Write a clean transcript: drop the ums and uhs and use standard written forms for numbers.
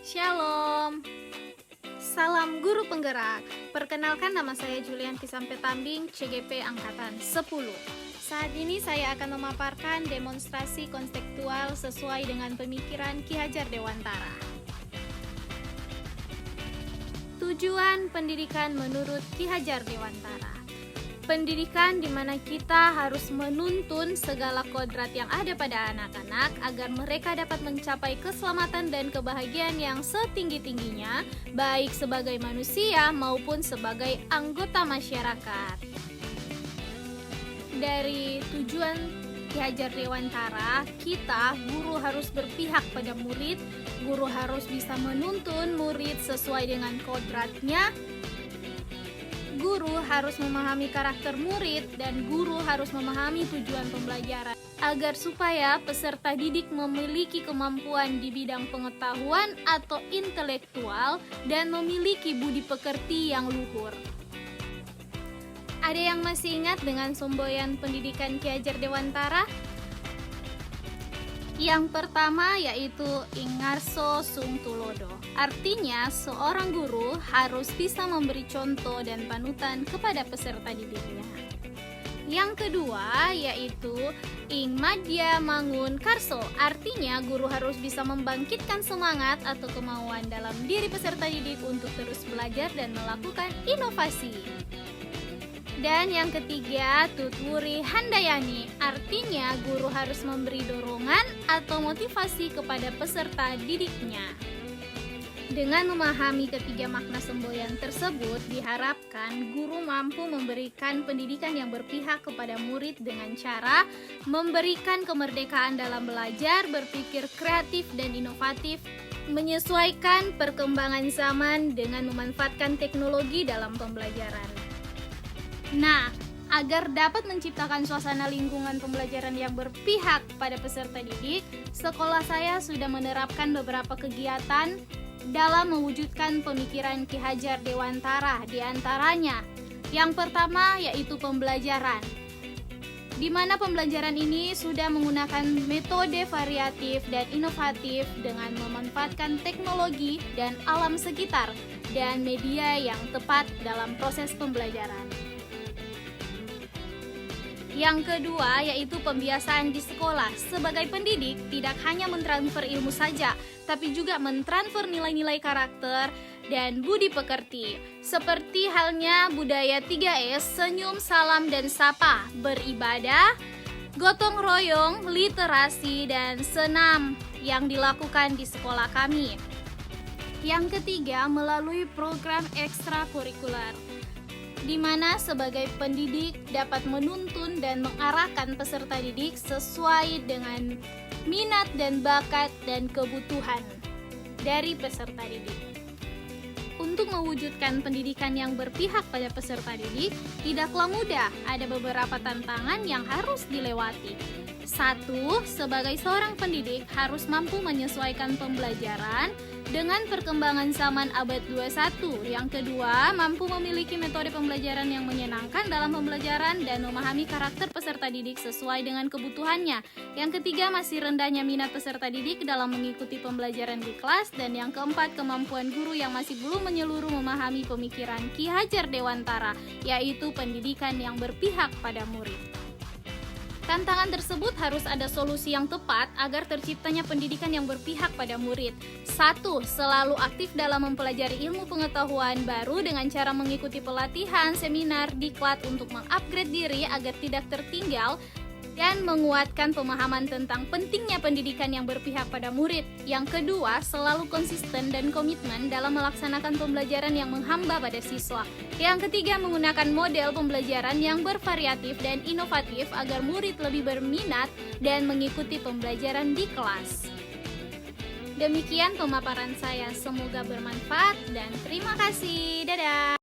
Shalom, salam guru penggerak. Perkenalkan, nama saya Julianti Sampetambing, CGP Angkatan 10. Saat ini saya akan memaparkan demonstrasi konseptual sesuai dengan pemikiran Ki Hajar Dewantara. Tujuan pendidikan menurut Ki Hajar Dewantara. Pendidikan di mana kita harus menuntun segala kodrat yang ada pada anak-anak agar mereka dapat mencapai keselamatan dan kebahagiaan yang setinggi-tingginya, baik sebagai manusia maupun sebagai anggota masyarakat. Dari tujuan Ki Hajar Dewantara, kita, guru, harus berpihak pada murid, guru harus bisa menuntun murid sesuai dengan kodratnya, guru harus memahami karakter murid, dan guru harus memahami tujuan pembelajaran agar supaya peserta didik memiliki kemampuan di bidang pengetahuan atau intelektual dan memiliki budi pekerti yang luhur. Ada yang masih ingat dengan semboyan pendidikan Ki Hajar Dewantara? Yang pertama yaitu Ingarso Sung Tulodo. Artinya seorang guru harus bisa memberi contoh dan panutan kepada peserta didiknya. Yang kedua yaitu Ing Madya Mangun Karso. Artinya guru harus bisa membangkitkan semangat atau kemauan dalam diri peserta didik untuk terus belajar dan melakukan inovasi. Dan yang ketiga, Tutwuri Handayani, artinya guru harus memberi dorongan atau motivasi kepada peserta didiknya. Dengan memahami ketiga makna semboyan tersebut, diharapkan guru mampu memberikan pendidikan yang berpihak kepada murid dengan cara memberikan kemerdekaan dalam belajar, berpikir kreatif dan inovatif, menyesuaikan perkembangan zaman dengan memanfaatkan teknologi dalam pembelajaran. Nah, agar dapat menciptakan suasana lingkungan pembelajaran yang berpihak pada peserta didik, sekolah saya sudah menerapkan beberapa kegiatan dalam mewujudkan pemikiran Ki Hajar Dewantara. Di antaranya, yang pertama yaitu pembelajaran, di mana pembelajaran ini sudah menggunakan metode variatif dan inovatif dengan memanfaatkan teknologi dan alam sekitar dan media yang tepat dalam proses pembelajaran. Yang kedua yaitu pembiasaan di sekolah. Sebagai pendidik, tidak hanya mentransfer ilmu saja, tapi juga mentransfer nilai-nilai karakter dan budi pekerti. Seperti halnya budaya 3S, senyum, salam, dan sapa, beribadah, gotong royong, literasi, dan senam yang dilakukan di sekolah kami. Yang ketiga, melalui program ekstrakurikuler, di mana sebagai pendidik dapat menuntun dan mengarahkan peserta didik sesuai dengan minat dan bakat dan kebutuhan dari peserta didik. Untuk mewujudkan pendidikan yang berpihak pada peserta didik, tidaklah mudah, ada beberapa tantangan yang harus dilewati. 1. Sebagai seorang pendidik harus mampu menyesuaikan pembelajaran dengan perkembangan zaman abad 21. Yang kedua, mampu memiliki metode pembelajaran yang menyenangkan dalam pembelajaran dan memahami karakter peserta didik sesuai dengan kebutuhannya. Yang ketiga, masih rendahnya minat peserta didik dalam mengikuti pembelajaran di kelas. Dan yang keempat, kemampuan guru yang masih belum menyeluruh memahami pemikiran Ki Hajar Dewantara, yaitu pendidikan yang berpihak pada murid. Tantangan tersebut harus ada solusi yang tepat agar terciptanya pendidikan yang berpihak pada murid. 1. Selalu aktif dalam mempelajari ilmu pengetahuan baru dengan cara mengikuti pelatihan, seminar, diklat untuk mengupgrade diri agar tidak tertinggal dan menguatkan pemahaman tentang pentingnya pendidikan yang berpihak pada murid. Yang kedua, selalu konsisten dan komitmen dalam melaksanakan pembelajaran yang menghamba pada siswa. Yang ketiga, menggunakan model pembelajaran yang bervariatif dan inovatif agar murid lebih berminat dan mengikuti pembelajaran di kelas. Demikian pemaparan saya, semoga bermanfaat dan terima kasih. Dadah.